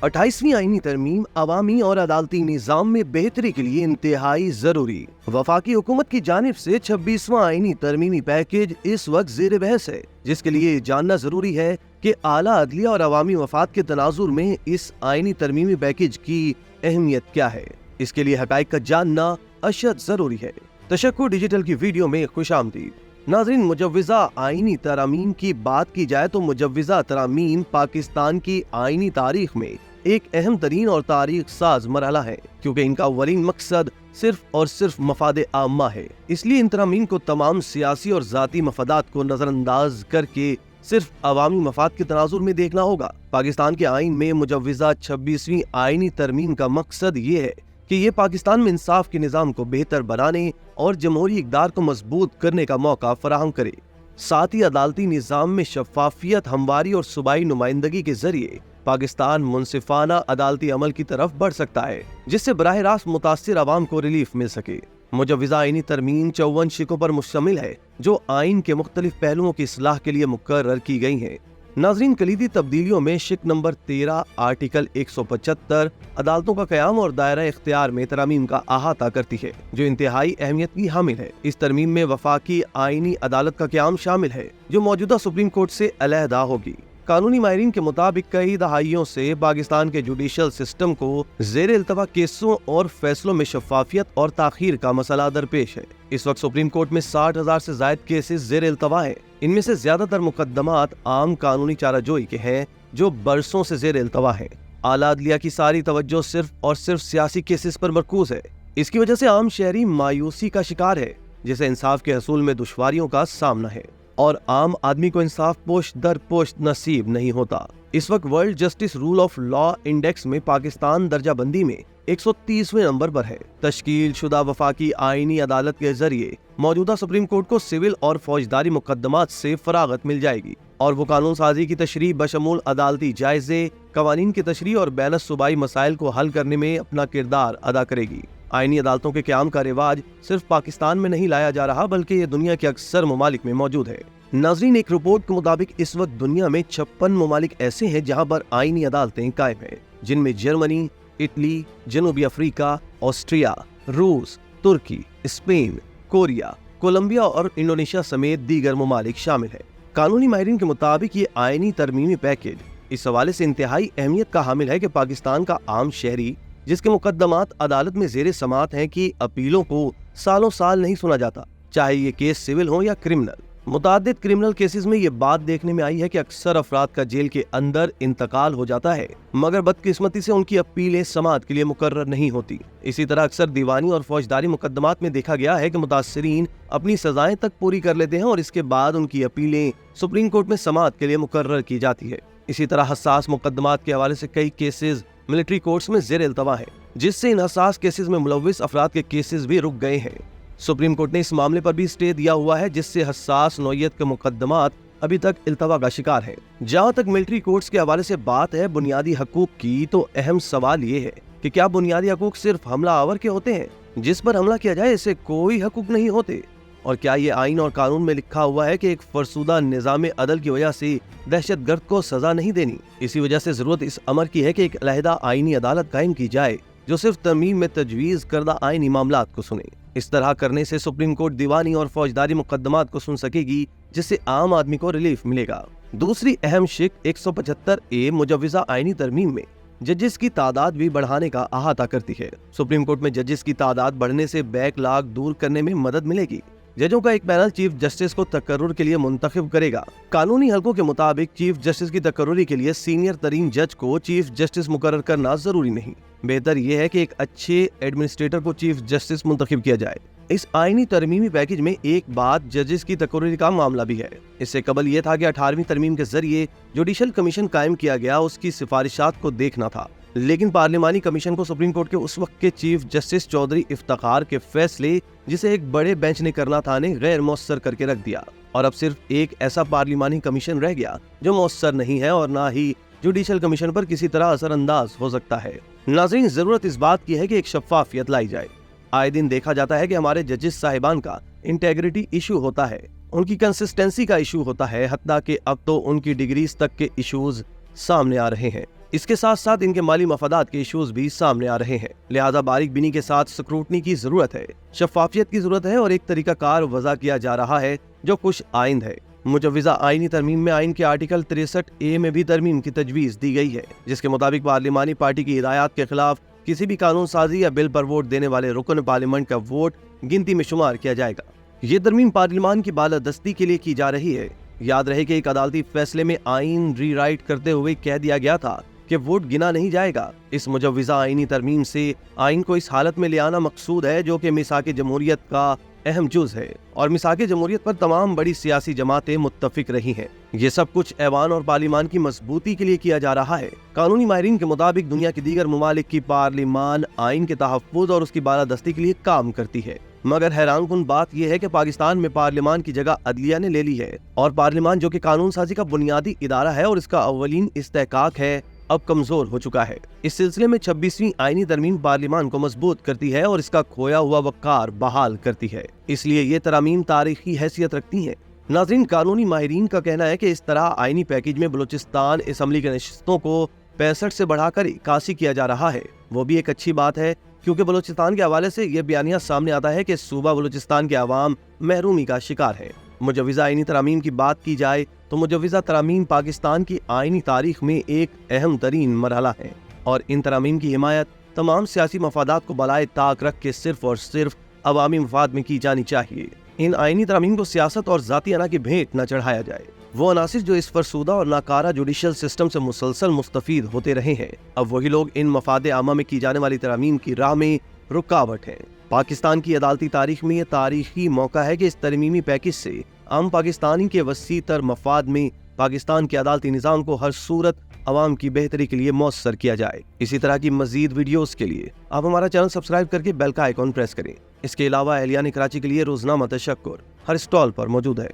28वीं आईनी तरमीम अवामी और अदालती निज़ाम में बेहतरी के लिए इंतहाई जरूरी। वफाकी हुकूमत की जानिब से 26वां आईनी तरमीमी पैकेज इस वक्त ज़ेर बहस है, जिसके लिए जानना जरूरी है कि आला अदलिया और अवामी मफाद के तनाजुर में इस आईनी तरमीमी पैकेज की अहमियत क्या है। इसके लिए हकाइक का जानना अशद जरूरी है। तशक्कुर डिजिटल की वीडियो में खुशामदीद। नाज़रीन, मुजव्विज़ा आईनी तरामीम की बात की जाए तो मुजव्विज़ा तरामीम पाकिस्तान की आईनी तारीख में एक अहम तरीन और तारीख साज मरहला है, क्योंकि इनका अवलीन मकसद सिर्फ और सिर्फ मफाद आम्मा है। इसलिए इन तरामीम को तमाम सियासी और ज़ाती मफादात को नजरअंदाज करके सिर्फ अवामी मफाद के तनाजुर में देखना होगा। पाकिस्तान के आइन में मुजव्विज़ा 26वीं आईनी तरमीम का मकसद ये है कि ये पाकिस्तान में इंसाफ के निज़ाम को बेहतर बनाने और जमहूरी इक़दार को मजबूत करने का मौका फराहम करे। साथ ही अदालती निज़ाम में शफ़ाफियत, हमवारी और सूबाई नुमाइंदगी के जरिए पाकिस्तान मुनसिफाना अदालती अमल की तरफ बढ़ सकता है, जिससे बराह रास्त मुतासिर अवाम को रिलीफ मिल सके। मुजव्विज़ा आईनी तरमीम 54 शिकों पर मुश्तमिल है, जो आइन के मुख्तलिफ पहलुओं की इस्लाह के लिए मुकर्रर की गई हैं। नाज़रीन, कलीदी तब्दीलियों में शिक नंबर 13 आर्टिकल 175 अदालतों का क़याम और दायरा इख्तियार में तरामीम का अहाता करती है, जो इंतहाई अहमियत की हामिल है। इस तरमीम में वफाकी आईनी अदालत का क़याम शामिल है, जो मौजूदा सुप्रीम कोर्ट से अलहदा होगी। कानूनी माहिरीन के मुताबिक कई दहाइयों से पाकिस्तान के जुडिशल सिस्टम को ज़ेर इल्तवा केसों और फैसलों में शफाफियत और ताखीर का मसला दरपेश है। इस वक्त सुप्रीम कोर्ट में 60,000 से ज्यादा केसेस ज़ेर इल्तवा है। इनमें से ज्यादातर मुकदमात आम कानूनी चाराजोई के हैं, जो बरसों से ज़ेर इल्तवा है। आला अदलिया की सारी तवज्जो सिर्फ और सिर्फ सियासी केसेस पर मरकूज है। इसकी वजह से आम शहरी मायूसी का शिकार है, जिसे इंसाफ के हसूल में दुश्वारियों का सामना है और आम आदमी को इंसाफ पोस्ट दर पोस्ट नसीब नहीं होता। इस वक्त world justice rule of law index में पाकिस्तान दर्जा बंदी में 130वें नंबर पर है। तश्कील शुदा वफाकी आईनी अदालत के जरिए मौजूदा सुप्रीम कोर्ट को सिविल और फौजदारी मुकदमात से फरागत मिल जाएगी और वो कानून साजी की तशरीह बशमूल अदालती जायजे, कवानीन की तशरीह और बैन सूबाई मसाइल को हल करने में अपना किरदार अदा करेगी। आईनी अदालतों के क़याम का रिवाज सिर्फ पाकिस्तान में नहीं लाया जा रहा, बल्कि ये दुनिया के अक्सर ममालिक में मौजूद है। नाज़रीन, एक रिपोर्ट के मुताबिक इस वक्त दुनिया में 56 ममालिक ऐसे हैं जहां पर आईनी अदालतें कायम हैं, जिनमें जर्मनी, इटली, जनूबी अफ्रीका, ऑस्ट्रिया, रूस, तुर्की, स्पेन, कोरिया, कोलंबिया और इंडोनेशिया समेत दीगर ममालिक शामिल है। कानूनी माहिरीन के मुताबिक ये आईनी तरमीमी पैकेज इस हवाले से इंतहाई अहमियत का हामिल है कि पाकिस्तान का आम शहरी, जिसके मुकदमात अदालत में ज़ेरे समात हैं, की अपीलों को सालों साल नहीं सुना जाता, चाहे ये केस सिविल हो या क्रिमिनल। मुतादिद क्रिमिनल केसेस में ये बात देखने में आई है कि अक्सर अफराद का जेल के अंदर इंतकाल हो जाता है, मगर बदकिस्मती से उनकी अपीलें समाअत के लिए मुकर्रर नहीं होती। इसी तरह अक्सर दीवानी और फौजदारी मुकदमात में देखा गया है कि मुतासरीन अपनी सजाएं तक पूरी कर लेते हैं और इसके बाद उनकी अपीलें सुप्रीम कोर्ट में समाअत के लिए मुकर्रर की जाती है। इसी तरह हसास मुकदमात के हवाले से कई केसेस मिलिट्री कोर्ट्स में ज़ेर इल्तवा है, जिससे इन हसास केसेस में मुलव्विस अफराद के केसेस भी रुक गए हैं। सुप्रीम कोर्ट ने इस मामले पर भी स्टे दिया हुआ है, जिससे हसास नौयत के मुकदमात अभी तक इल्तवा का शिकार है। जहाँ तक मिलिट्री कोर्ट्स के हवाले से बात है बुनियादी हकूक की, तो अहम सवाल ये है कि क्या बुनियादी हकूक सिर्फ हमला आवर के होते हैं? जिस पर हमला किया जाए इसे कोई हकूक नहीं होते? और क्या ये आइन और कानून में लिखा हुआ है कि एक फरसुदा निज़ाम अदल की वजह से दहशत गर्द को सजा नहीं देनी? इसी वजह से जरूरत इस अमर की है कि एक अलहदा आईनी अदालत कायम की जाए, जो सिर्फ तरमीम में तजवीज़ करदा आईनी मामलात को सुने। इस तरह करने से सुप्रीम कोर्ट दीवानी और फौजदारी मुकदमात को सुन सकेगी, जिससे आम आदमी को रिलीफ मिलेगा। दूसरी अहम शिक 175A मुजव्विज़ा आईनी तरमीम में जजेस की तादाद भी बढ़ाने का अहाता करती है। सुप्रीम कोर्ट में जजेस की तादाद बढ़ने से बैकलॉग दूर करने में मदद मिलेगी। जजों का एक पैनल चीफ जस्टिस को तकर्रुर के लिए मुंतखब करेगा। कानूनी हलकों के मुताबिक चीफ जस्टिस की तकर्रुरी के लिए सीनियर तरीन जज को चीफ जस्टिस मुकर्रर करना जरूरी नहीं। बेहतर यह है कि एक अच्छे एडमिनिस्ट्रेटर को चीफ जस्टिस मुंतखब किया जाए। इस आईनी तरमीमी पैकेज में एक बात जजेस की तकर्रुरी का मामला भी है। इससे कबल यह था कि 18वीं तरमीम के जरिए जुडिशल कमीशन कायम किया गया, उसकी सिफारिशात को देखना था, लेकिन पार्लिमानी कमीशन को सुप्रीम कोर्ट के उस वक्त के चीफ जस्टिस चौधरी इफ्तिखार के फैसले, जिसे एक बड़े बेंच ने करना था, ने गैर मौसर करके रख दिया और अब सिर्फ एक ऐसा पार्लिमानी कमीशन रह गया जो मौसर नहीं है और ना ही जुडिशल कमीशन पर किसी तरह असरअंदाज हो सकता है। नाज़रीन, जरूरत इस बात की है कि एक शफाफियत लाई जाए। आए दिन देखा जाता है कि हमारे जजेस साहिबान का इंटेग्रिटी इशू होता है, उनकी कंसिस्टेंसी का इशू होता है, हत्ता कि अब तो उनकी डिग्रीज तक के इश्यूज सामने आ रहे हैं। इसके साथ साथ इनके माली मफादात के इश्यूज भी सामने आ रहे हैं, लिहाजा बारीक बिनी के साथ स्क्रूटनी की जरूरत है, शफाफियत की जरूरत है और एक तरीका कार वज़ा किया जा रहा है जो खुश आइंद है। मुजव्विज़ा आईनी तरमीम में आइन के आर्टिकल 63A में भी तरमीम की तजवीज़ दी गई है, जिसके मुताबिक पार्लिमानी पार्टी की हिदायत के खिलाफ किसी भी कानून साजी या बिल पर वोट देने वाले रुकन पार्लियामेंट का वोट गिनती में शुमार किया जाएगा। ये तरमीम पार्लिमान की बालादस्ती के लिए की जा रही है। याद रहे कि एक अदालती फैसले में आइन रीराइट करते हुए कह दिया गया था कि वोट गिना नहीं जाएगा। इस मुजव्विज़ा आईनी तरमीम से आइन को इस हालत में ले आना मकसूद है जो कि मिसाक जमहूरियत का अहम जुज है और मिसाक जमहूरियत पर तमाम बड़ी सियासी जमातें मुत्तफिक रही हैं। ये सब कुछ ऐवान और पार्लिमान की मजबूती के लिए किया जा रहा है। कानूनी माहिरीन के मुताबिक दुनिया के दीगर ममालिक की पार्लिमान आइन के तहफ़्फ़ुज़ और उसकी बालादस्ती के लिए काम करती है, मगर हैरानकुन बात यह है कि पाकिस्तान में पार्लिमान की जगह अदलिया ने ले ली है और पार्लिमान जो कि कानून साजी का बुनियादी इदारा है और इसका अव्वलीन इस्तेहकाक है, अब कमजोर हो चुका है। इस सिलसिले में 26वीं आईनी तरमीम पार्लिमान को मजबूत करती है और इसका खोया हुआ वक़ार बहाल करती है, इसलिए ये तरामीम तारीखी हैसियत रखती हैं। नाज़रीन, कानूनी माहिरीन का कहना है कि इस तरह आईनी पैकेज में बलूचिस्तान असम्बली की नशिस्तों को 65 से बढ़ाकर 81 किया जा रहा है। वो भी एक अच्छी बात है क्योंकि बलूचिस्तान के हवाले से यह बयानिया सामने आता है कि सूबा बलूचिस्तान के अवाम महरूमी का शिकार है। मुजव्विज़ा आईनी तरामीम की बात की जाए तो मुजव्विज़ा तरामीम पाकिस्तान की आईनी तारीख में एक अहम तरीन मरहला है और इन तरामीम की हिमायत तमाम सियासी मफादात को बलाए ताक रख के सिर्फ और सिर्फ अवामी मफाद में की जानी चाहिए। इन आईनी तरामीम को सियासत और ज़ाती अना की भेंट न चढ़ाया जाए। वो अनासिर जो इस फरसूदा और नाकारा जुडिशल सिस्टम से मुसलसल मुस्तफीद होते रहे हैं, अब वही लोग इन मफादे आमा में की जाने वाली तरामीम की राह में रुकावट है। पाकिस्तान की अदालती तारीख में यह तारीखी मौका है कि इस तरमीमी पैकेज से आम पाकिस्तानी के वसी तर मफाद में पाकिस्तान के अदालती निज़ाम को हर सूरत अवाम की बेहतरी के लिए मौसर किया जाए। इसी तरह की मजीद वीडियोस के लिए आप हमारा चैनल सब्सक्राइब करके बेल का आइकॉन प्रेस करें। इसके अलावा एहलियान कराची के लिए रोजनामा तशक्कुर हर स्टॉल पर मौजूद है।